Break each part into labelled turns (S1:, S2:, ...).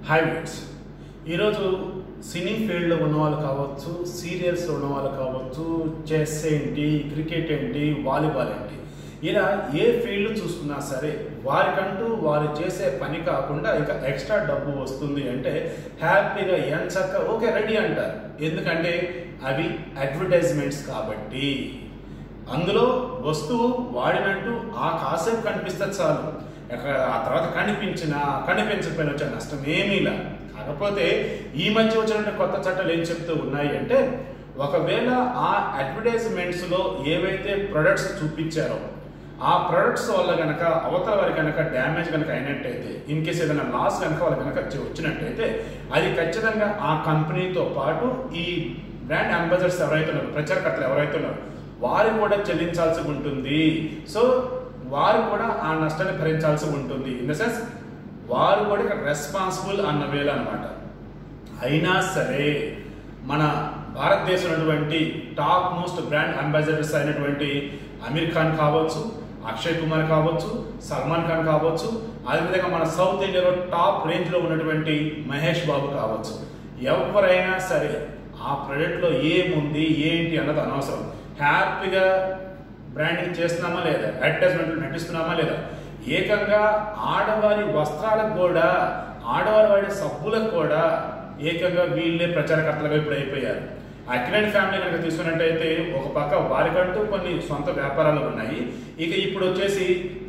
S1: Hybrids ఈరోజు సినీ ఫీల్డ్లో ఉన్నవాళ్ళు కావచ్చు, సీరియల్స్లో ఉన్నవాళ్ళు కావచ్చు, చెస్ ఏంటి, క్రికెట్ ఏంటి, వాలీబాల్ ఏంటి, ఇలా ఏ ఫీల్డ్ చూసుకున్నా సరే వారికంటూ వారు చేసే పని కాకుండా ఇంకా ఎక్స్ట్రా డబ్బు వస్తుంది అంటే హ్యాపీగా ఎంచక్క ఓకే రెడీ అంటారు. ఎందుకంటే అవి అడ్వర్టైజ్మెంట్స్ కాబట్టి. అందులో వస్తువు వాడినట్టు ఆ కాసేపు కనిపిస్తే చాలు, ఆ తర్వాత కనిపించకపోయిన వచ్చే నష్టం ఏమీలా. కాకపోతే ఈ మధ్య వచ్చిన కొత్త చట్టాలు ఏం చెప్తూ ఉన్నాయి అంటే, ఒకవేళ ఆ అడ్వర్టైజ్మెంట్స్లో ఏవైతే ప్రొడక్ట్స్ చూపించారో ఆ ప్రొడక్ట్స్ వల్ల కనుక అవతల వారికి కనుక డ్యామేజ్ కనుక అయినట్టయితే, ఇన్ కేసు ఏదైనా లాస్ కనుక వాళ్ళకి కనుక వచ్చినట్టయితే, అది ఖచ్చితంగా ఆ కంపెనీతో పాటు ఈ బ్రాండ్ అంబాసిడర్స్ ఎవరైతే ఉన్నారో, ప్రచారకర్తలు ఎవరైతే ఉన్నారో వారు కూడా చెల్లించాల్సి ఉంటుంది. సో వారు కూడా ఆ నష్టాన్ని భరించాల్సి ఉంటుంది. ఇన్ ద సెన్స్ వారు కూడా ఇక్కడ రెస్పాన్సిబుల్ అన్న వేళ అనమాట. అయినా సరే మన భారతదేశంలో ఉన్నటువంటి టాప్ మోస్ట్ బ్రాండ్ అంబాసిడర్స్ అయినటువంటి అమీర్ ఖాన్ కావచ్చు, అక్షయ్ కుమార్ కావచ్చు, సల్మాన్ ఖాన్ కావచ్చు, అదేవిధంగా మన సౌత్ ఇండియాలో టాప్ రేంజ్లో ఉన్నటువంటి మహేష్ బాబు కావచ్చు, ఎవరైనా సరే ఆ ప్రొడక్ట్లో ఏముంది ఏంటి అన్నది అనవసరం. హ్యాపీగా బ్రాండింగ్ చేస్తున్నామా లేదా, అడ్వర్టైజ్మెంట్లు నటిస్తున్నామా లేదా, ఏకంగా ఆడవారి వస్త్రాలకు కూడా, ఆడవారి వాడి సబ్బులకు కూడా ఏకంగా వీళ్ళే ప్రచారకర్తలుగా ఇప్పుడు అయిపోయారు. అక్కినేని ఫ్యామిలీ కనుక తీసుకున్నట్టయితే ఒక పక్క వారికంటూ కొన్ని సొంత వ్యాపారాలు ఉన్నాయి. ఇక ఇప్పుడు వచ్చేసి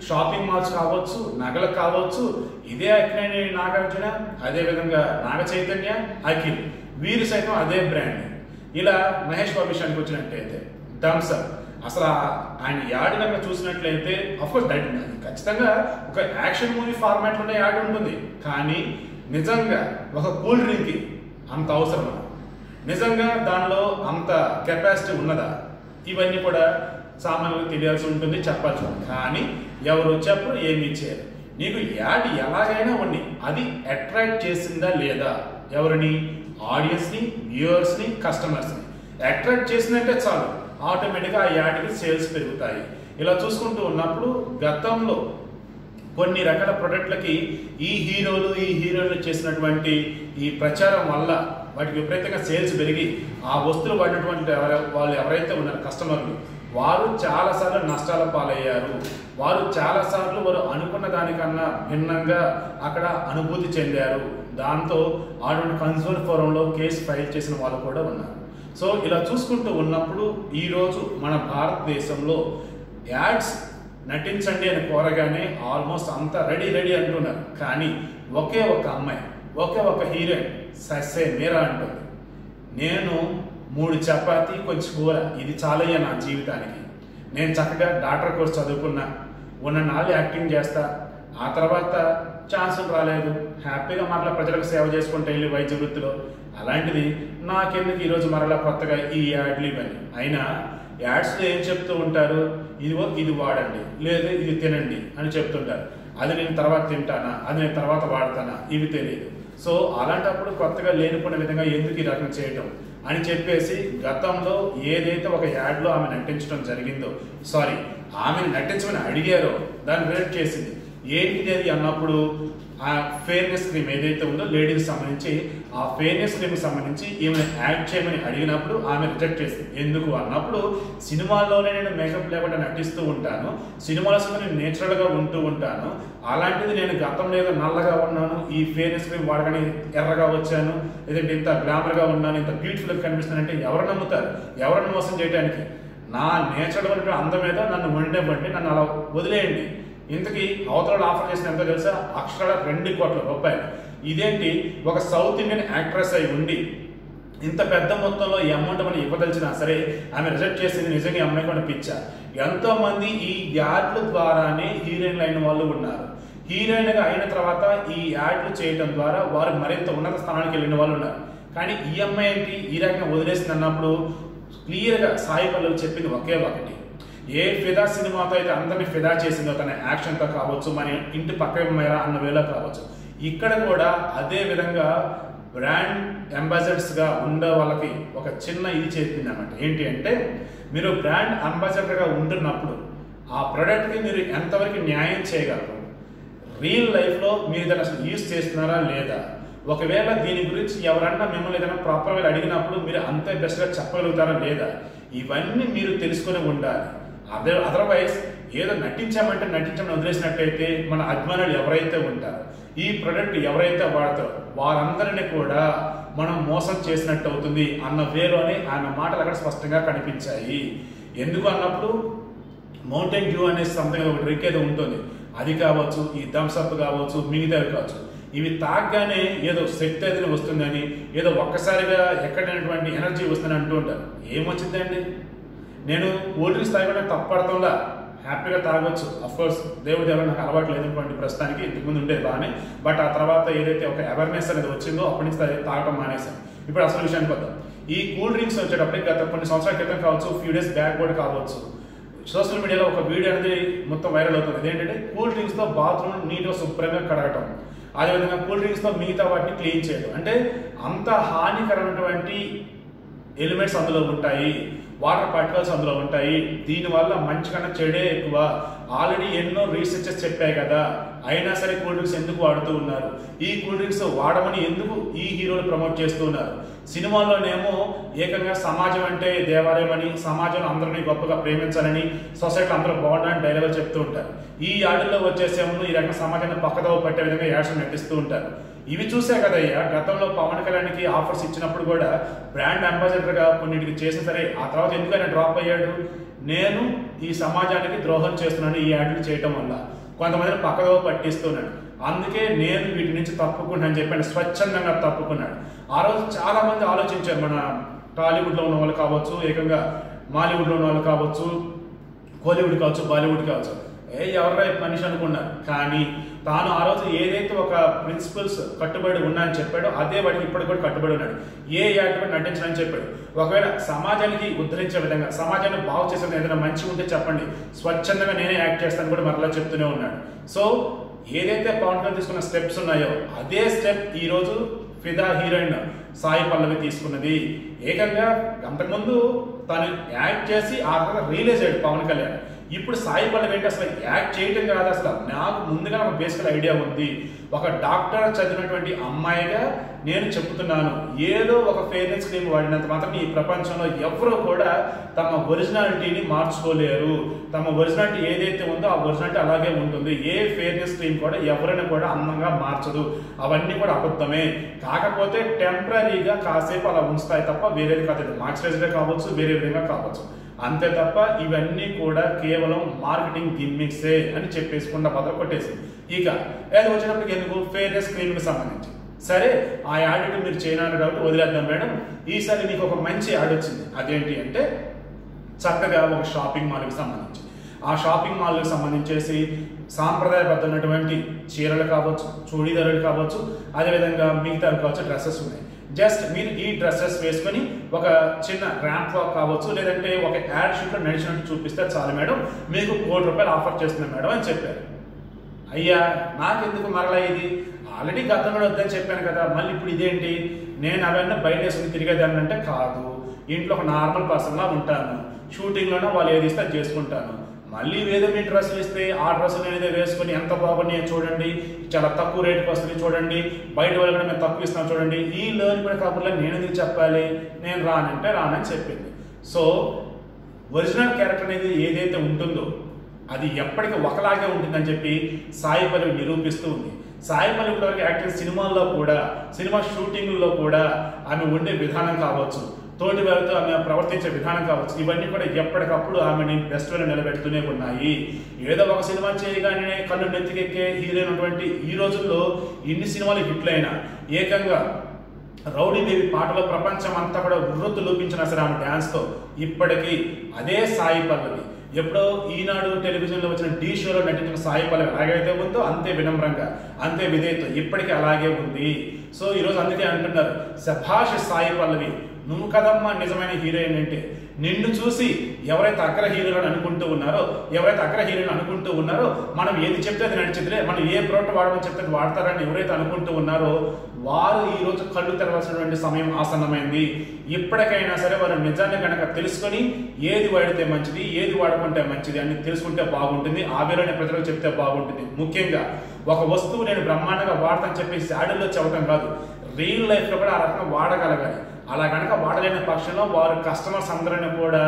S1: షాపింగ్ మాల్స్ కావచ్చు, నగలు కావచ్చు, ఇదే అక్కినేని నాగార్జున, అదేవిధంగా నాగ చైతన్య, అఖిల్, వీరు సైతం అదే బ్రాండ్. ఇలా మహేష్ బాబు విషయానికి వచ్చినట్టయితే థమ్స్అప్, అసలు ఆయన యాడ్ కనుక చూసినట్లయితే అఫ్కోర్స్ ఖచ్చితంగా ఒక యాక్షన్ మూవీ ఫార్మాట్లోనే యాడ్ ఉంటుంది. కానీ నిజంగా ఒక కూల్ డ్రింక్కి అంత అవసరమా, నిజంగా దానిలో అంత కెపాసిటీ ఉన్నదా, ఇవన్నీ కూడా సామాన్యులకు తెలియాల్సి ఉంటుంది, చెప్పాల్సి ఉంటుంది. కానీ ఎవరు చెప్పరు, ఏమీ చేయరు. నీకు యాడ్ ఎలాగైనా ఉండి అది అట్రాక్ట్ చేసిందా లేదా, ఎవరిని, ఆడియన్స్ని, వ్యూవర్స్ని, కస్టమర్స్ని అట్రాక్ట్ చేసిందంటే చాలు, ఆటోమేటిక్గా ఆ యాడ్కి సేల్స్ పెరుగుతాయి. ఇలా చూసుకుంటూ ఉన్నప్పుడు గతంలో కొన్ని రకాల ప్రొడక్ట్లకి ఈ హీరోలు ఈ హీరోయిన్లు చేసినటువంటి ఈ ప్రచారం వల్ల వాటికి విపరీతంగా సేల్స్ పెరిగి ఆ వస్తువులు వాడినటువంటి వాళ్ళు ఎవరైతే ఉన్నారో కస్టమర్లు, వారు చాలాసార్లు నష్టాల పాలయ్యారు. వారు చాలాసార్లు వారు అనుకున్న దానికన్నా భిన్నంగా అక్కడ అనుభూతి చెందారు. దాంతో అటువంటి కన్స్యూమర్ ఫోరంలో కేసు ఫైల్ చేసిన వాళ్ళు కూడా ఉన్నారు. సో ఇలా చూసుకుంటూ ఉన్నప్పుడు ఈరోజు మన భారతదేశంలో యాడ్స్ నటించండి అని కోరగానే ఆల్మోస్ట్ అంతా రెడీ అంటున్నారు. కానీ ఒకే ఒక అమ్మాయి, ఒకే ఒక హీరోయిన్ సస్సే మీరా అంటుంది, నేను 3 చపాతీ కొంచెం కూర, ఇది చాలయ్యా నా జీవితానికి, నేను చక్కగా డాక్టర్ కోర్స్ చదువుకున్నా, ఉన్న నాళ్ళు యాక్టింగ్ చేస్తా, ఆ తర్వాత ఛాన్సులు రాలేదు, హ్యాపీగా మరలా ప్రజలకు సేవ చేసుకుంటే వెళ్ళి వైద్య వృత్తిలో, అలాంటిది నాకెందుకు ఈరోజు మరలా కొత్తగా ఈ యాడ్లు ఇవన్నీ. అయినా యాడ్స్లో ఏం చెప్తూ ఉంటారు, ఇదిగో ఇది వాడండి, లేదు ఇది తినండి అని చెప్తుంటారు. అది నేను తర్వాత తింటానా, అది నేను తర్వాత వాడతానా, ఇవి తెలియదు. సో అలాంటప్పుడు కొత్తగా లేనిపోయిన విధంగా ఎందుకు ఈ రకం చేయటం అని చెప్పేసి గతంలో ఏదైతే ఒక యాడ్లో ఆమె నటించడం జరిగిందో, సారీ ఆమెను నటించమని అడిగారో దాన్ని రిజెక్ట్ చేసింది. ఏంటిది అది అన్నప్పుడు ఆ ఫెయిర్నెస్ క్రీమ్ ఏదైతే ఉందో లేడీకి సంబంధించి, ఆ ఫెయిర్నెస్ క్రీమ్కి సంబంధించి ఈమెను యాడ్ చేయమని అడిగినప్పుడు ఆమె రిజెక్ట్ చేసింది. ఎందుకు అన్నప్పుడు, సినిమాల్లోనే నేను మేకప్ లేకుండా నటిస్తూ ఉంటాను, సినిమాలో నేను నేచురల్గా ఉంటూ ఉంటాను, అలాంటిది నేను గతంలో ఏదో నల్లగా ఉన్నాను, ఈ ఫెయిర్నెస్ క్రీమ్ వాడగానే ఎర్రగా వచ్చాను, లేదంటే ఇంత గ్లామర్గా ఉన్నాను, ఇంత బ్యూటిఫుల్గా కనిపిస్తానంటే ఎవరు నమ్ముతారు, ఎవరిని మోసం చేయడానికి? నా నేచురల్ అందం మీద నన్ను వండేవ్వండి, నన్ను అలా వదిలేయండి. ఇంతకీ అవతల ఆఫర్ చేసిన ఎంతో తెలుసా, అక్షరాల 2 కోట్ల రూపాయలు. ఇదేంటి, ఒక సౌత్ ఇండియన్ యాక్ట్రెస్ అయి ఉండి ఇంత పెద్ద మొత్తంలో ఈ అమౌంట్ మనం ఇవ్వదలిచినా సరే ఆమె రిజెక్ట్ చేసింది. నిజంగా ఈ అమ్మాయి కూడా పిచ్చా. ఎంతో మంది ఈ యాడ్ల ద్వారానే హీరోయిన్లు అయిన వాళ్ళు ఉన్నారు. హీరోయిన్గా అయిన తర్వాత ఈ యాడ్లు చేయడం ద్వారా వారు మరింత ఉన్నత స్థానానికి వెళ్ళిన వాళ్ళు ఉన్నారు. కానీ ఈ అమ్మాయి ఏంటి ఈ రకంగా వదిలేసింది అన్నప్పుడు క్లియర్గా సాయి పల్లవి చెప్పింది ఒకే ఒకటి, ఏ ఫిదా సినిమాతో అయితే అందరినీ ఫిదా చేసిందో తన యాక్షన్తో కావచ్చు, మన ఇంటి పక్క మేర అన్న వేళ కావచ్చు, ఇక్కడ కూడా అదే విధంగా బ్రాండ్ అంబాసిడర్స్గా ఉండే వాళ్ళకి ఒక చిన్న ఇది చెప్పింది అన్నమాట. ఏంటి అంటే, మీరు బ్రాండ్ అంబాసిడర్గా ఉంటున్నప్పుడు ఆ ప్రోడక్ట్కి మీరు ఎంతవరకు న్యాయం చేయగలరు, రియల్ లైఫ్లో మీరు దాన్ని అసలు యూజ్ చేస్తున్నారా లేదా, ఒకవేళ దీని గురించి ఎవరన్నా మిమ్మల్ని ఏదైనా ప్రాపర్ వేలు అడిగినప్పుడు మీరు అంతే బెస్ట్గా చెప్పగలుగుతారా లేదా, ఇవన్నీ మీరు తెలుసుకొని ఉండాలి. అదర్వైజ్ ఏదో నటించమని వదిలేసినట్టయితే మన అభిమానులు ఎవరైతే ఉంటారో, ఈ ప్రొడక్ట్ ఎవరైతే వాడతారో వారందరినీ కూడా మనం మోసం చేసినట్టు అవుతుంది అన్న వేలోనే ఆయన మాటలు అక్కడ స్పష్టంగా కనిపించాయి. ఎందుకు అన్నప్పుడు మౌంటైన్ డ్యూ అనే సంథింగ్ ఒక డ్రింక్ ఏదో ఉంటుంది, అది కావచ్చు, ఈ థమ్స్అప్ కావచ్చు, మిగతావి కావచ్చు, ఇవి తాగగానే ఏదో శక్తి అయితే వస్తుందని, ఏదో ఒక్కసారిగా ఎక్కడైనటువంటి ఎనర్జీ వస్తుందని అంటూ ఉంటారు. ఏమొచ్చిందండి? నేను కూల్ డ్రింక్స్ తాగడం తప్పడతంలా, హ్యాపీగా తాగొచ్చు. అఫ్కోర్స్ దేవుడి దేవుడు నాకు అలవాటు లేదనుకోండి ప్రస్తుతానికి, ఇంతకుముందు ఉండేది బాగానే. బట్ ఆ తర్వాత ఏదైతే ఒక అవేర్నెస్ అనేది వచ్చిందో అప్పటి నుంచి తాగడం మానేశాను. ఇప్పుడు అసలు విషయానికి వద్దాం. ఈ కూల్ డ్రింక్స్ వచ్చేటప్పటికి గత కొన్ని సంవత్సరాల క్రితం కావచ్చు, ఫ్యూ డేస్ బ్యాక్ కూడా కావచ్చు, సోషల్ మీడియాలో ఒక వీడియో అనేది మొత్తం వైరల్ అవుతుంది. అదేంటంటే కూల్ డ్రింక్స్తో బాత్రూమ్ నీట్గా శుభ్రంగా కడగటం, అదేవిధంగా కూల్ డ్రింక్స్తో మిగతా వాటిని క్లీన్ చేయడం. అంటే అంత హానికరమైనటువంటి ఎలిమెంట్స్ అందులో ఉంటాయి, వాటర్ పార్టికల్స్ అందులో ఉంటాయి, దీనివల్ల మంచి కన్నా చెడే ఎక్కువ. ఆల్రెడీ ఎన్నో రీసెర్చెస్ చెప్పాయి కదా, అయినా సరే కూల్ డ్రింక్స్ ఎందుకు వాడుతూ ఉన్నారు? ఈ కూల్ డ్రింక్స్ వాడమని ఎందుకు ఈ హీరోలు ప్రమోట్ చేస్తూ ఉన్నారు? సినిమాల్లోనేమో ఏకంగా సమాజం అంటే దేవాలయం అని, సమాజంలో అందరినీ గొప్పగా ప్రేమించాలని, సొసైటీలో అందరూ బాగుండాలని డైలాగులు చెప్తూ ఉంటారు. ఈ యాడ్ల్లో వచ్చేసేమో ఈ రకంగా సమాజాన్ని పక్కదోవ పట్టే విధంగా యాడ్స్ నటిస్తూ ఉంటారు. ఇవి చూసే కదయ్యా గతంలో పవన్ కళ్యాణ్కి ఆఫర్స్ ఇచ్చినప్పుడు కూడా బ్రాండ్ అంబాసిడర్గా కొన్నిటికి చేసిన సరే, ఆ తర్వాత ఎందుకైనా డ్రాప్ అయ్యాడు? నేను ఈ సమాజానికి ద్రోహం చేస్తున్నాను ఈ యాడ్లు చేయటం వల్ల, కొంతమందిని పక్కదోవ పట్టిస్తున్నాడు, అందుకే నేను వీటి నుంచి తప్పుకున్నాను చెప్పాను, స్వచ్ఛందంగా తప్పుకున్నాడు. ఆ రోజు చాలా మంది ఆలోచించారు, మన టాలీవుడ్లో ఉన్న వాళ్ళు కావచ్చు, ఏకంగా మాలీవుడ్లో ఉన్న వాళ్ళు కావచ్చు, కోలీవుడ్ కావచ్చు, బాలీవుడ్ కావచ్చు, ఎవరైనా మనిషి అనుకున్నారు. కానీ తాను ఆ రోజు ఏదైతే ఒక ప్రిన్సిపల్స్ కట్టుబడి ఉన్నాయని చెప్పాడో అదే వాటికి ఇప్పటికి కూడా కట్టుబడి ఉన్నాడు. ఏ యాడ్ కూడా నటించాలని చెప్పాడు. ఒకవేళ సమాజానికి ఉద్ధరించే విధంగా, సమాజాన్ని బాగు చేసే విధంగా ఏదైనా మంచి ఉంటే చెప్పండి, స్వచ్ఛందంగా నేనే యాక్ట్ చేస్తాను కూడా మరలా చెప్తూనే ఉన్నాడు. సో ఏదైతే పవన్ కళ్యాణ్ తీసుకున్న స్టెప్స్ ఉన్నాయో అదే స్టెప్ ఈరోజు ఫిదా హీరోయిన్ సాయి పల్లవి తీసుకున్నది. ఏకంగా అంతకుముందు తను యాక్ట్ చేసి ఆ తర్వాత రిలీజ్ అయ్యాడు పవన్ కళ్యాణ్. ఇప్పుడు సాయి పల్లవి ఏంటి అసలు యాక్ట్ చేయటం కాదు, అసలు నాకు ముందుగా ఒక బేసికల్ ఐడియా ఉంది. ఒక డాక్టర్ చదివినటువంటి అమ్మాయిగా నేను చెప్తున్నాను, ఏదో ఒక ఫెయిర్నెస్ క్రీమ్ వాడినంత మాత్రం ఈ ప్రపంచంలో ఎవరు కూడా తమ ఒరిజినాలిటీని మార్చుకోలేరు. తమ ఒరిజినాలిటీ ఏదైతే ఉందో ఆ ఒరిజినాలిటీ అలాగే ఉంటుంది. ఏ ఫెయిర్నెస్ క్రీమ్ కూడా ఎవరైనా కూడా అందంగా మార్చదు. అవన్నీ కూడా అబద్ధమే. కాకపోతే టెంపరీగా కాసేపు అలా ఉంచుతాయి తప్ప వేరేది కాదు. మాయిశ్చరైజర్గా కావచ్చు, వేరే విధంగా కావచ్చు, అంతే తప్ప ఇవన్నీ కూడా కేవలం మార్కెటింగ్ గిమ్మిక్సే అని చెప్పేసుకుండా బదులు కొట్టేసి ఇక ఏదో వచ్చేటప్పటికి ఎందుకు ఫెయిర్నెస్ క్రీమ్కి సంబంధించి సరే ఆ యాడ్ మీరు చేయనారు కాబట్టి వదిలేద్దాం మేడం. ఈసారి మీకు ఒక మంచి యాడ్ వచ్చింది. అదేంటి అంటే చక్కగా ఒక షాపింగ్ మాల్కి సంబంధించి, ఆ షాపింగ్ మాల్కి సంబంధించేసి సాంప్రదాయబద్ధమైనటువంటి చీరలు కావచ్చు, చూడీదారులు కావచ్చు, అదేవిధంగా మిగతావి కావచ్చు, డ్రెస్సెస్ ఉన్నాయి. జస్ట్ మీరు ఈ డ్రెస్సెస్ వేసుకొని ఒక చిన్న ర్యాంప్ వాక్ కావచ్చు, లేదంటే ఒక యాడ్ షూట్లో నడిచినట్టు చూపిస్తే చాలు మేడం, మీకు ₹1,00,00,000 ఆఫర్ చేస్తున్నాం మేడం అని చెప్పారు. అయ్యా నాకెందుకు మరలా ఇది? ఆల్రెడీ గతంలో వద్దని చెప్పాను కదా, మళ్ళీ ఇప్పుడు ఇదేంటి? నేను అవన్నీ బయట వేసుకుని తిరిగేదాన్ని అంటే కాదు, ఇంట్లో ఒక నార్మల్ పర్సన్లా ఉంటాను, షూటింగ్లోనే వాళ్ళు ఏది ఇస్తే అది చేసుకుంటాను. మళ్ళీ ఏదో మీ డ్రెస్సులు ఇస్తే ఆ డ్రెస్సులు నేను ఏదో వేసుకొని ఎంత బాగున్నాయో చూడండి, చాలా తక్కువ రేటుకి వస్తుంది చూడండి, బయట వాళ్ళు కూడా మేము తక్కువ ఇస్తాం చూడండి, ఈ లోన్ కూడా కాకుండా నేను ఎందుకు చెప్పాలి? నేను రానంటే రానని చెప్పింది. సో ఒరిజినల్ క్యారెక్టర్ అనేది ఏదైతే ఉంటుందో అది ఎప్పటికీ ఒకలాగే ఉంటుందని చెప్పి సాయి పల్లవి నిరూపిస్తూ ఉంది. సాయి పల్లవి వరకు యాక్టింగ్ సినిమాల్లో కూడా, సినిమా షూటింగ్లో కూడా ఆమె ఉండే విధానం కావచ్చు, తోటి వారితో ఆమె ప్రవర్తించే విధానం కావచ్చు, ఇవన్నీ కూడా ఎప్పటికప్పుడు ఆమెని బెస్ట్ వేలో నిలబెడుతూనే ఉన్నాయి. ఏదో ఒక సినిమా చేయగానే కళ్ళు నెత్తికెక్కే హీరోయిన్ ఉన్నటువంటి ఈ రోజుల్లో ఇన్ని సినిమాలు హిట్లైనా, ఏకంగా రౌడీ బేబీ పాటలో ప్రపంచం అంతా కూడా వృత్తి లోపించిన సరే ఆమె డ్యాన్స్తో ఇప్పటికీ అదే సాయి పల్లవి. ఎప్పుడో ఈనాడు టెలివిజన్లో వచ్చిన ఢీ షోలో నటించిన సాయి పల్లవి ఎలాగైతే ఉందో అంతే వినమ్రంగా, అంతే విధేయతో ఇప్పటికీ అలాగే ఉంది. సో ఈరోజు అందుకే అంటున్నారు శభాష్ సాయి పల్లవి, నువ్వు కదమ్మా నిజమైన హీరోయిన్ అంటే. నిన్ను చూసి ఎవరైతే అగ్ర హీరోలను అనుకుంటూ ఉన్నారో మనం ఏది చెప్తే అది నడిచిద్దిలే, మనం ఏ ప్రోడక్ట్ వాడమని చెప్తే అది వాడతారని ఎవరైతే అనుకుంటూ ఉన్నారో వారు ఈ రోజు కళ్ళు తెరవాల్సినటువంటి సమయం ఆసన్నమైంది. ఇప్పటికైనా సరే వారు నిజాన్ని కనుక తెలుసుకొని ఏది వాడితే మంచిది, ఏది వాడుకుంటే మంచిది అని తెలుసుకుంటే బాగుంటుంది. ఆ వేళనే ప్రజలకు చెప్తే బాగుంటుంది. ముఖ్యంగా ఒక వస్తువు నేను బ్రహ్మాండంగా వాడతాను చెప్పి శాడల్లో చెప్పడం కాదు, రియల్ లైఫ్లో కూడా ఆ రకంగా వాడగలగాలి. అలా కనుక వాడలేని పక్షంలో వారు కస్టమర్స్ అందరిని కూడా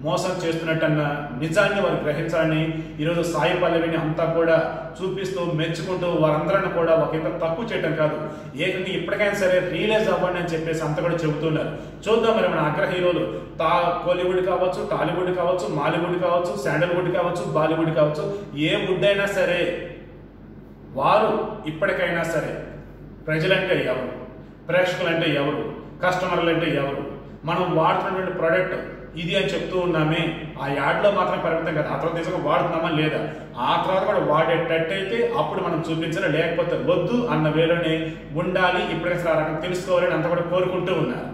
S1: మోసం చేస్తున్నట్టన్న నిజాన్ని వారు గ్రహించాలని ఈరోజు సాయి పల్లవిని అంతా కూడా చూపిస్తూ మెచ్చుకుంటూ వారందరిని కూడా ఒక ఇంత తక్కువ చేయడం కాదు, ఏకంగా ఇప్పటికైనా సరే రియలైజ్ అవ్వండి అని చెప్పేసి అంతా కూడా చెబుతున్నారు. చూద్దాం మరి మన అగ్ర హీరోలు కోలీవుడ్ కావచ్చు, టాలీవుడ్ కావచ్చు, మాలీవుడ్ కావచ్చు, శాండల్వుడ్ కావచ్చు, బాలీవుడ్ కావచ్చు, ఏ వుడ్ అయినా సరే వారు ఇప్పటికైనా సరే ప్రజలంటే ఎవరు, ప్రేక్షకులంటే ఎవరు, కస్టమర్లు అంటే ఎవరు, మనం వాడుతున్నటువంటి ప్రోడక్ట్ ఇది అని చెప్తూ ఉన్నామే, ఆ యాడ్లో మాత్రం పరిమితం కదా, ఆ తర్వాత నిజంగా వాడుతున్నామా లేదా, ఆ తర్వాత కూడా వాడేటట్టయితే అప్పుడు మనం చూపించాలి, లేకపోతే వద్దు అన్న వేలోనే ఉండాలి. ఇప్పటికీ ఆ రకం తెలుసుకోవాలని అంతా కూడా కోరుకుంటూ ఉన్నారు.